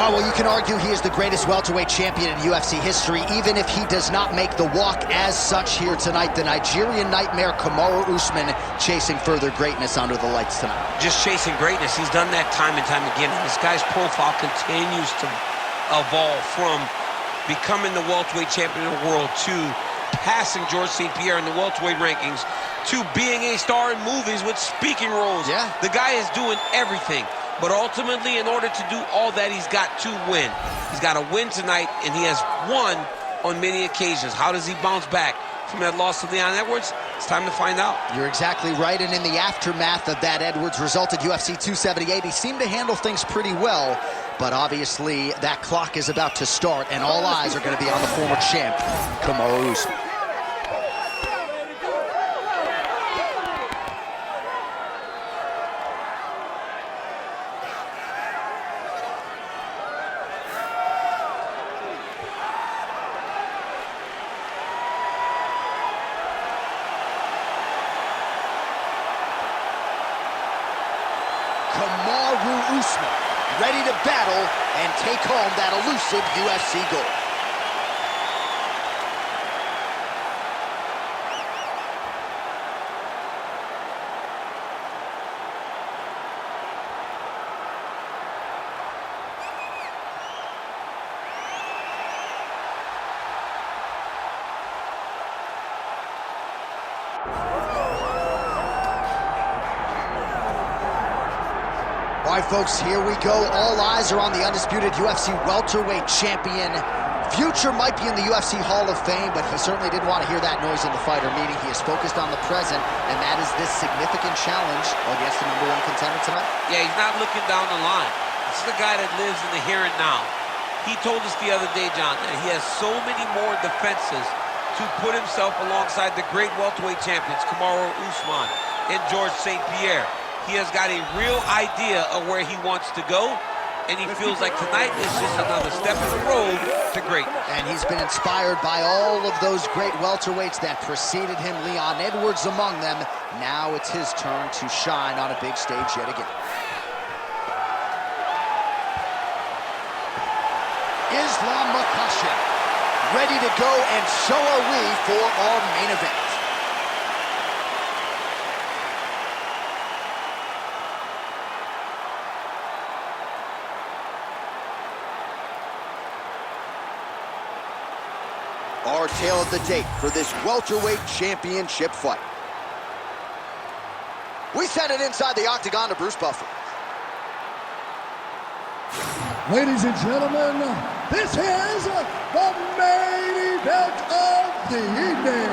Oh, well, you can argue he is the greatest welterweight champion in UFC history, even if he does not make the walk as such here tonight. The Nigerian nightmare, Kamaru Usman, chasing further greatness under the lights tonight. Just chasing greatness. He's done that time and time again. And this guy's profile continues to evolve from becoming the welterweight champion of the world to passing George St. Pierre in the welterweight rankings to being a star in movies with speaking roles. Yeah. The guy is doing everything. But ultimately, in order to do all that, he's got to win. He's got to win tonight, and he has won on many occasions. How does he bounce back from that loss to Leon Edwards? It's time to find out. You're exactly right, and in the aftermath of that Edwards result at UFC 278, he seemed to handle things pretty well, but obviously that clock is about to start, and all eyes are going to be on the former champ, Kamaru Usman. Kamaru Usman, ready to battle and take home that elusive UFC gold. All right, folks, here we go. All eyes are on the undisputed UFC welterweight champion. Future might be in the UFC Hall of Fame, but he certainly didn't want to hear that noise in the fighter meeting. He is focused on the present, and that is this significant challenge against the #1 contender tonight. Yeah, he's not looking down the line. This is the guy that lives in the here and now. He told us the other day, John, that he has so many more defenses to put himself alongside the great welterweight champions, Kamaru Usman and George St. Pierre. He has got a real idea of where he wants to go, and he feels like tonight is just another step in the road to greatness. And he's been inspired by all of those great welterweights that preceded him, Leon Edwards among them. Now it's his turn to shine on a big stage yet again. Islam Makhachev, ready to go, and so are we for our main event. Our tale of the tape for this welterweight championship fight. We send it inside the octagon to Bruce Buffer. Ladies and gentlemen, this is the main event of the evening.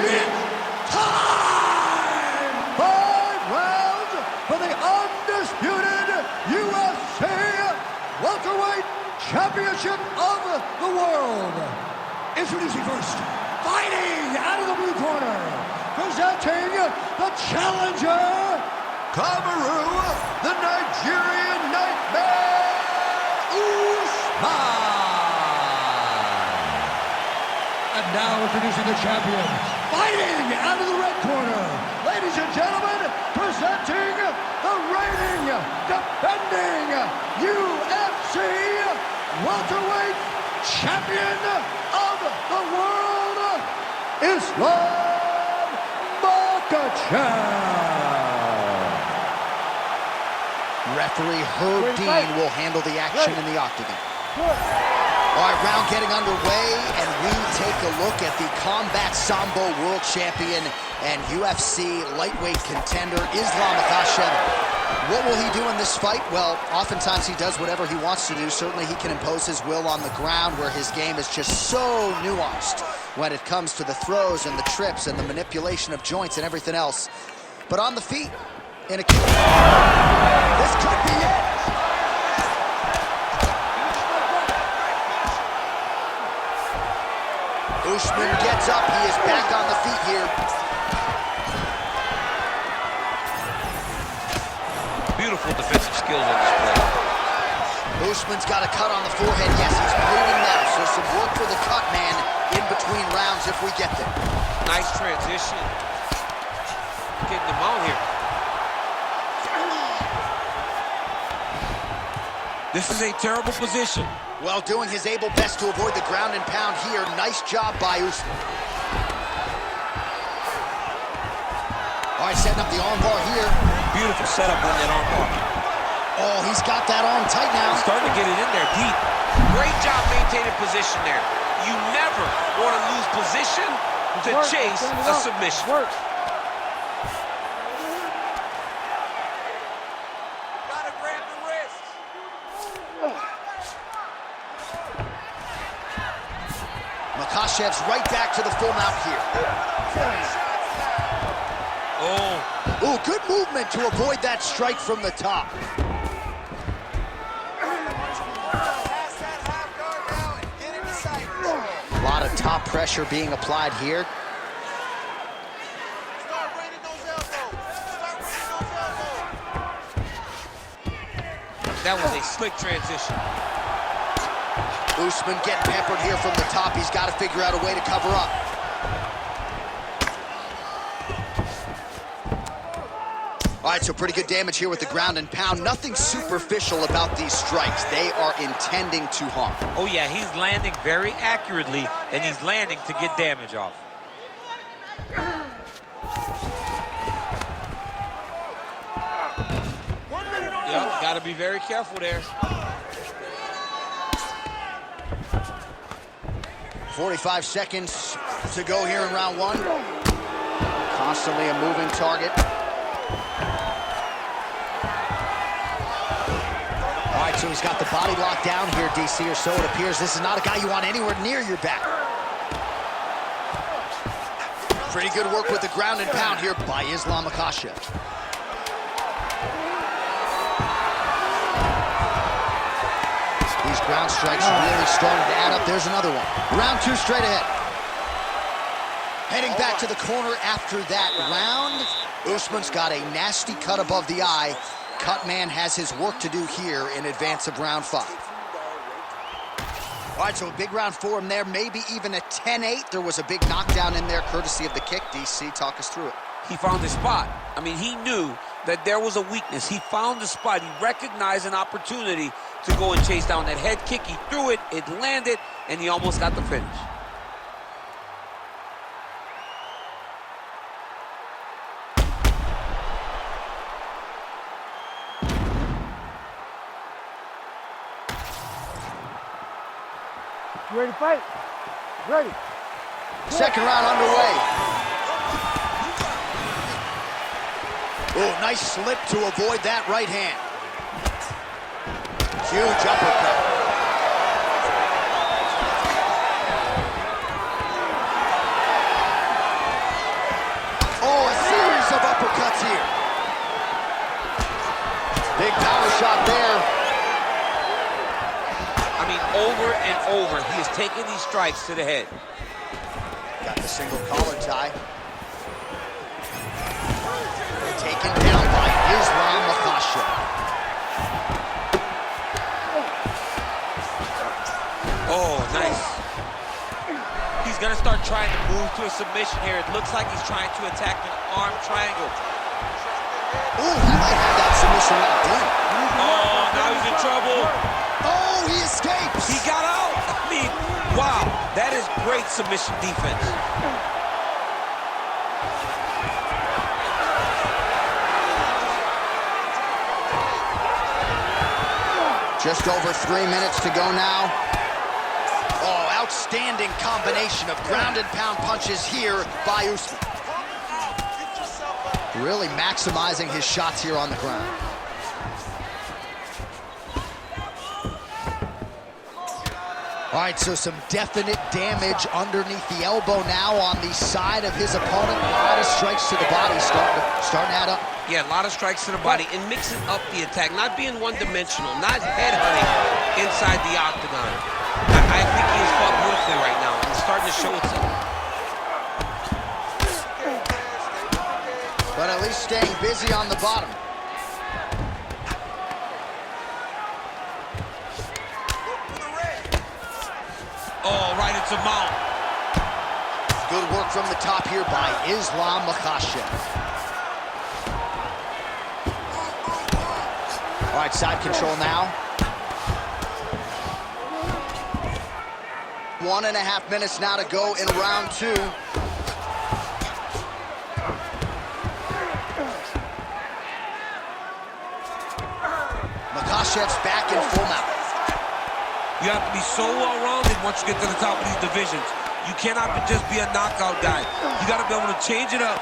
It's time! 5 rounds for the undisputed UFC welterweight championship of the world. Introducing first, fighting out of the blue corner, presenting the challenger, Kamaru, the Nigerian nightmare, Usman. And now introducing the champion, fighting out of the red corner, ladies and gentlemen, presenting the reigning, defending UFC welterweight champion of the world, Islam Makhachev. Referee Herb Dean will handle the action in the octagon. All right, round getting underway, and we take a look at the Combat Sambo world champion and UFC lightweight contender, Islam Makhachev. What will he do in this fight? Well, oftentimes he does whatever he wants to do. Certainly he can impose his will on the ground, where his game is just so nuanced when it comes to the throws and the trips and the manipulation of joints and everything else. But on the feet, in a this could be it. Usman gets up. He is back on the feet here. Beautiful defensive skills on display. Usman's got a cut on the forehead. Yes, he's bleeding now, so some work for the cut man in between rounds if we get there. Nice transition. Getting him out here. This is a terrible position. Well, doing his able best to avoid the ground and pound here. Nice job by Usman. All right, setting up the armbar here. Beautiful setup on that armbar. Oh, he's got that arm tight now. He's starting to get it in there deep. Great job maintaining position there. You never want to lose position to chase a submission. Gotta grab the wrist. Makhachev's right back to the full mount here. Oh, good movement to avoid that strike from the top. A lot of top pressure being applied here. That was a slick transition. Usman getting peppered here from the top. He's got to figure out a way to cover up. All right, so pretty good damage here with the ground and pound. Nothing superficial about these strikes. They are intending to harm. Oh, yeah, he's landing very accurately, and he's landing to get damage off. Yep, got to be very careful there. 45 seconds to go here in round one. Constantly a moving target. All right, so he's got the body locked down here, DC, or so it appears. This is not a guy you want anywhere near your back. Pretty good work with the ground and pound here by Islam Makhachev. These ground strikes really starting to add up. There's another one. Round two straight ahead. Heading back to the corner after that round. Usman's got a nasty cut above the eye. Cut man has his work to do here in advance of round 5. All right, so a big round for him there, maybe even a 10-8. There was a big knockdown in there courtesy of the kick. DC, talk us through it. He found his spot. I mean, he knew that there was a weakness. He found the spot. He recognized an opportunity to go and chase down that head kick. He threw it, it landed, and he almost got the finish. You ready to fight? Ready. Second round underway. Oh, nice slip to avoid that right hand. Huge uppercut. Oh, a series of uppercuts here. Big power shot there. I mean, over and over, he is taking these strikes to the head. Got the single collar tie. Taken down by Islam Makhachev. Oh, nice. He's gonna start trying to move to a submission here. It looks like he's trying to attack an arm triangle. Ooh, he might have that submission locked in. Oh, now he's in trouble. Oh, he escapes. He got out. I mean, wow, that is great submission defense. Just over 3 minutes to go now. Oh, outstanding combination of ground and pound punches here by Usman. Really maximizing his shots here on the ground. All right, so some definite damage underneath the elbow now on the side of his opponent. A lot of strikes to the body starting to add up. Yeah, a lot of strikes to the body and mixing up the attack, not being one-dimensional, not headhunting inside the octagon. I think he has fought beautifully right now, and it's starting to show itself. But at least staying busy on the bottom. Oh, right into mount. Good work from the top here by Islam Makhachev. All right, side control now. 1.5 minutes now to go in round 2. Makhachev's back in full mount. You have to be so well-rounded once you get to the top of these divisions. You cannot just be a knockout guy. You got to be able to change it up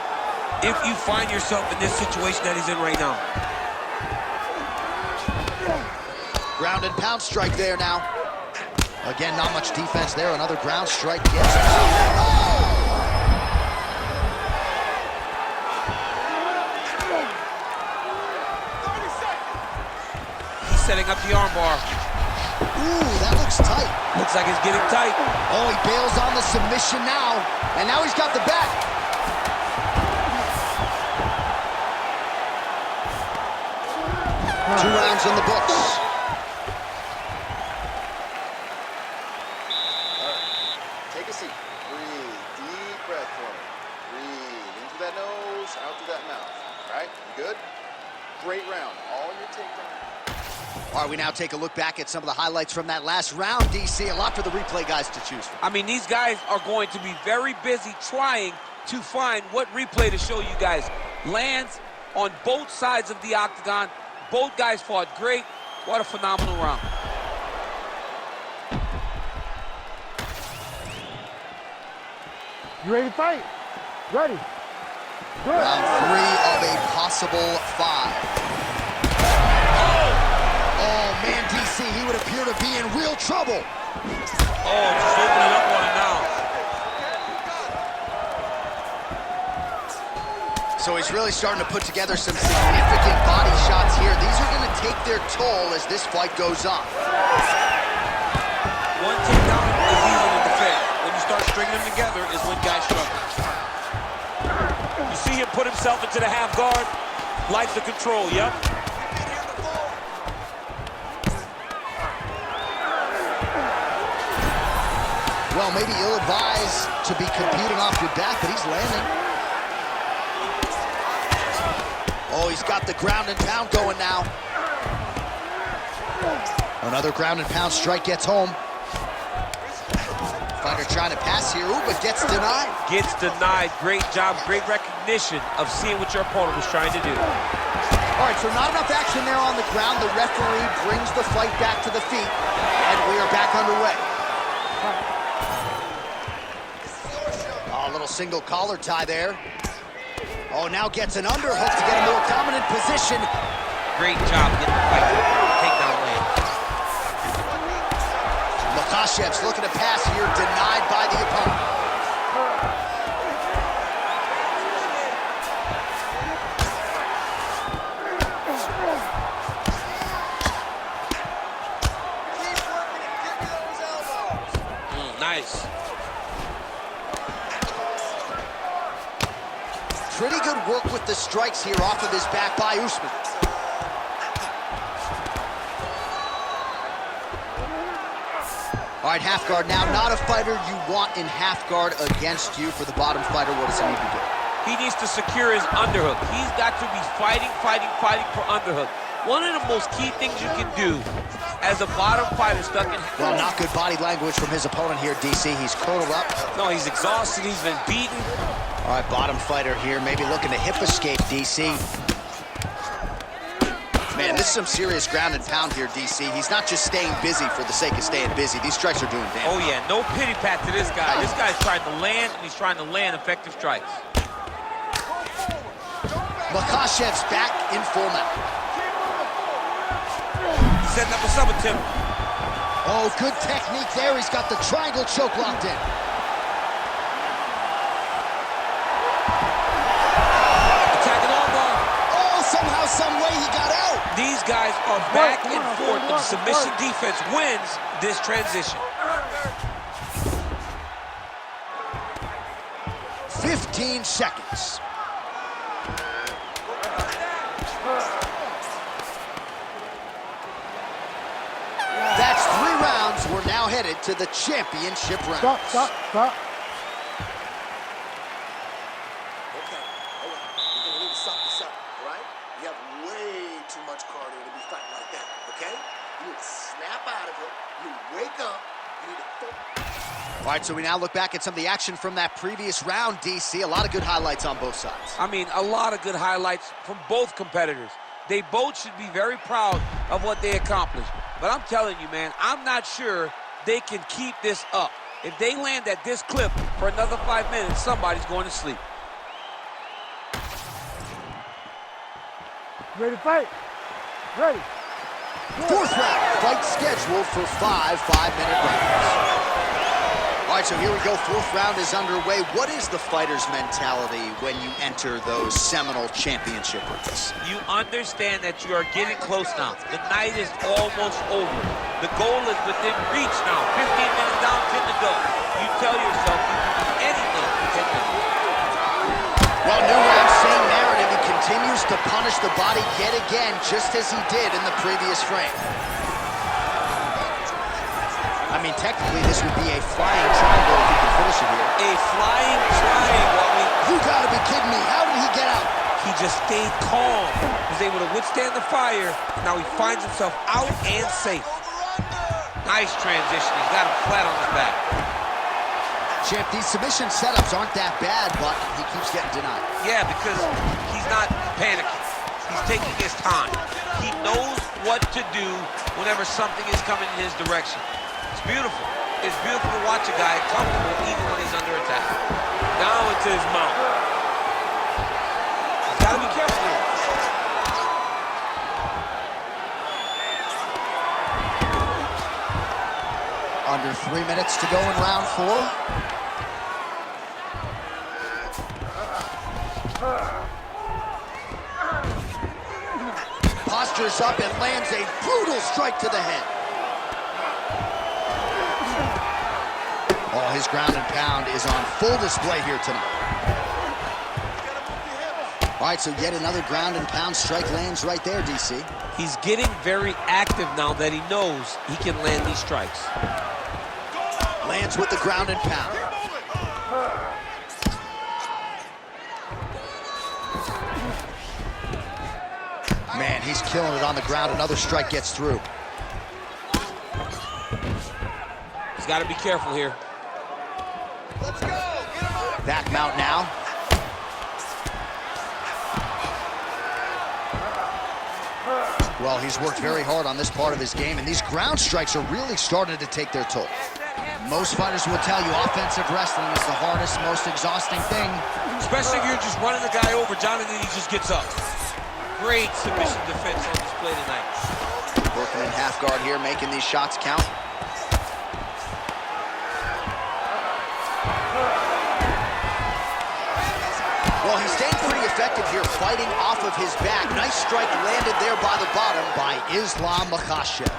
if you find yourself in this situation that he's in right now. Ground and pound strike there now. Again, not much defense there. Another ground strike gets him. Oh! He's setting up the armbar. Ooh, that looks tight. Looks like it's getting tight. Oh, he bails on the submission now. And now he's got the back. 2 rounds in the books. All right, take a seat. Breathe, deep breath for me. Breathe, in through that nose, out through that mouth. All right, you good? Great round, all your takedown. All right, we now take a look back at some of the highlights from that last round, DC. A lot for the replay guys to choose from. I mean, these guys are going to be very busy trying to find what replay to show you guys. Lands on both sides of the octagon. Both guys fought great. What a phenomenal round. You ready to fight? Ready. Good. Round 3 of a possible 5. Oh, man, DC, he would appear to be in real trouble. Oh, just opening up on it now. So he's really starting to put together some significant body shots here. These are going to take their toll as this fight goes on. One takedown is easy to defend. When you start stringing them together is when guys struggle. You see him put himself into the half guard. Likes the control, yep. Well, maybe ill-advised to be competing off your back, but he's landing. Oh, he's got the ground and pound going now. Another ground and pound strike gets home. Fighter trying to pass here, ooh, but gets denied. Gets denied. Great job, great recognition of seeing what your opponent was trying to do. All right, so not enough action there on the ground. The referee brings the fight back to the feet, and we are back underway. Oh, a little single collar tie there. Oh, now gets an underhook to get a more dominant position. Great job getting the fight. Takedown land. Makhachev's looking to pass here, denied by the opponent. Nice. Pretty good work with the strikes here off of his back by Usman. All right, half guard now. Not a fighter you want in half guard against you. For the bottom fighter, what does he need to do? He needs to secure his underhook. He's got to be fighting for underhook. One of the most key things you can do as a bottom fighter stuck in... Well, not good body language from his opponent here, DC. He's curled up. No, he's exhausted. He's been beaten. All right, bottom fighter here, maybe looking to hip escape, DC. Man, this is some serious ground and pound here, DC. He's not just staying busy for the sake of staying busy. These strikes are doing damage. Oh, yeah, no pity pat to this guy. This guy's trying to land, and he's trying to land effective strikes. Makhachev's back in full mount. He's setting up a sub attempt. Oh, good technique there. He's got the triangle choke locked in. Somehow, some way, he got out. These guys are back and forth. The submission defense wins this transition. 15 seconds. That's 3 rounds. We're now headed to the championship rounds. Stop. You have way too much cardio to be fighting like that, okay? You need to snap out of it, you need to wake up, you need to focus. All right, so we now look back at some of the action from that previous round, DC. A lot of good highlights on both sides. I mean, a lot of good highlights from both competitors. They both should be very proud of what they accomplished. But I'm telling you, man, I'm not sure they can keep this up. If they land at this clip for another 5 minutes, somebody's going to sleep. Ready to fight? Ready. Fourth round, fight scheduled for 5 5-minute rounds. All right, so here we go. Fourth round is underway. What is the fighter's mentality when you enter those seminal championship rings? You understand that you are getting close now. The night is almost over. The goal is within reach now. 15 minutes down, 10 to go. You tell yourself you can do anything to get this. Well, new round, same narrative. He continues to punish the body yet again, just as he did in the previous frame. I mean, technically, this would be a flying triangle if he could finish it here. A flying triangle. I mean, you gotta be kidding me. How did he get out? He just stayed calm. Was able to withstand the fire. Now he finds himself out and safe. Nice transition. He's got him flat on his back. Champ, these submission setups aren't that bad, but he keeps getting denied. Yeah, because he's not panicking. He's taking his time. He knows what to do whenever something is coming in his direction. It's beautiful. It's beautiful to watch a guy comfortable even when he's under attack. Now into his mouth. He's got to be careful here. Under 3 minutes to go in round 4. Postures up and lands a brutal strike to the head. Oh, his ground and pound is on full display here tonight. All right, so yet another ground and pound strike lands right there, DC. He's getting very active now that he knows he can land these strikes. Lands with the ground and pound. Man, he's killing it on the ground. Another strike gets through. He's got to be careful here. Let's go. Get him up. Back mount now. Well, he's worked very hard on this part of his game, and these ground strikes are really starting to take their toll. Most fighters will tell you offensive wrestling is the hardest, most exhausting thing. Especially if you're just running the guy over, John, and then he just gets up. Great submission defense on display tonight. Working in half guard here, making these shots count. Well, he's staying pretty effective here, fighting off of his back. Nice strike landed there by the bottom by Makhachev.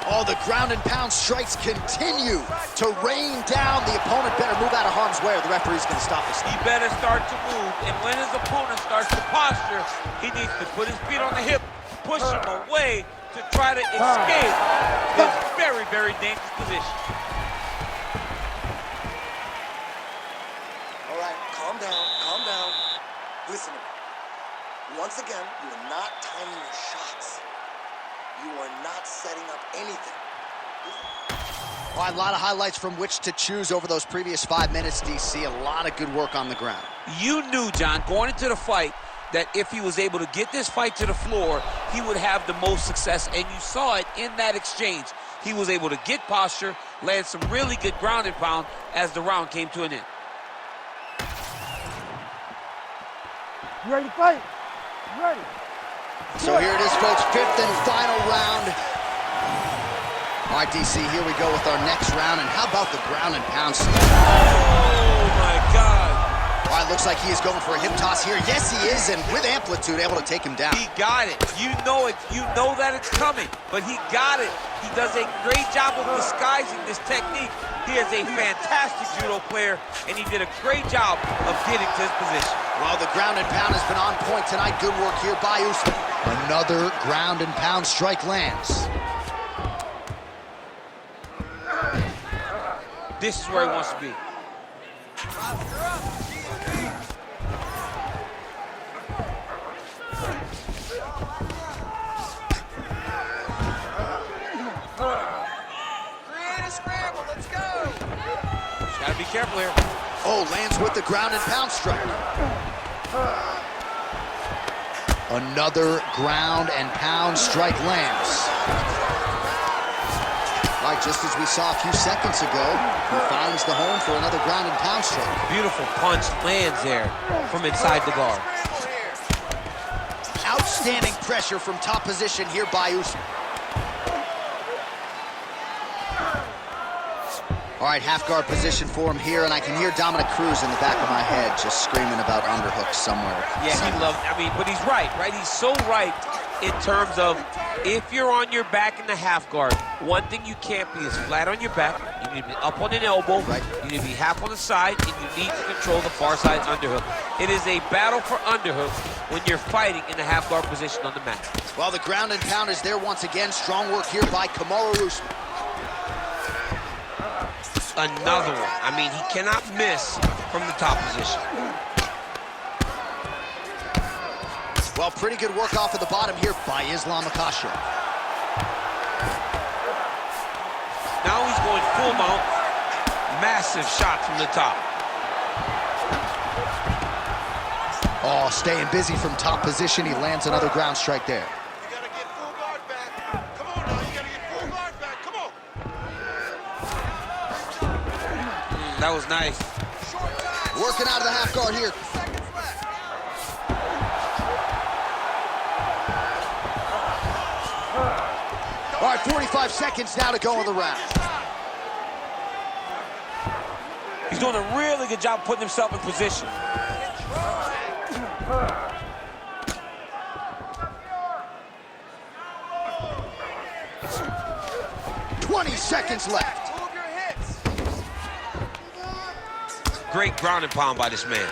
Oh, the ground and pound strikes continue to rain down. The opponent better move out of harm's way or the referee's going to stop this. He better start to move, and when his opponent starts to posture, he needs to put his feet on the hip, push him away to try to escape this very, very dangerous position. All right, calm down, calm down. Listen to me. Once again, you are not timing your shots. You are not setting up anything. Well, a lot of highlights from which to choose over those previous 5 minutes, DC. A lot of good work on the ground. You knew, John, going into the fight, that if he was able to get this fight to the floor, he would have the most success, and you saw it in that exchange. He was able to get posture, land some really good ground and pound as the round came to an end. You ready to fight? You ready? So here it is, folks, fifth and final round. All right, DC, here we go with our next round. And how about the ground and pound? Oh, my God. All right, looks like he is going for a hip toss here. Yes, he is, and with amplitude, able to take him down. He got it. You know it. You know that it's coming, but he got it. He does a great job of disguising this technique. He is a fantastic judo player, and he did a great job of getting to his position. Well, the ground and pound has been on point tonight. Good work here by Usman. Another ground and pound strike lands. This is where he wants to be. Create a scramble, let's go! careful here. Oh, lands with the ground and pound strike. Another ground and pound strike lands. All right, just as we saw a few seconds ago, he finds the home for another ground and pound strike. Beautiful punch lands there from inside the guard. Outstanding pressure from top position here by Usman. All right, half guard position for him here, and I can hear Dominic Cruz in the back of my head just screaming about underhooks somewhere. Yeah, he loved, but he's right? He's so right in terms of if you're on your back in the half guard, one thing you can't be is flat on your back. You need to be up on an elbow. Right. You need to be half on the side, and you need to control the far side underhook. It is a battle for underhook when you're fighting in the half guard position on the mat. Well, the ground and pound is there once again. Strong work here by Kamaru Usman. Another one. He cannot miss from the top position. Well, pretty good work off of the bottom here by Islam Makhachev. Now he's going full mount. Massive shot from the top. Oh, staying busy from top position. He lands another ground strike there. You gotta get full guard back. Come on now, you gotta get full guard back. Come on. That was nice. Working out of the half guard here. All right, 45 seconds now to go in the round. He's doing a really good job putting himself in position. Seconds left. Great ground and pound by this man.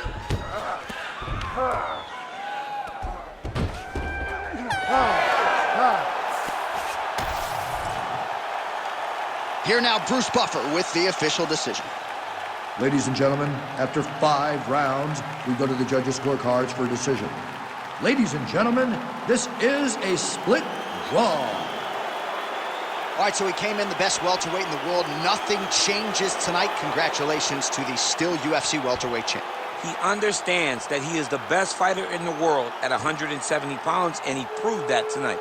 Here now, Bruce Buffer with the official decision. Ladies and gentlemen, after 5 rounds, we go to the judges' scorecards for a decision. Ladies and gentlemen, this is a split draw. All right, so he came in the best welterweight in the world. Nothing changes tonight. Congratulations to the still UFC welterweight champ. He understands that he is the best fighter in the world at 170 pounds, and he proved that tonight.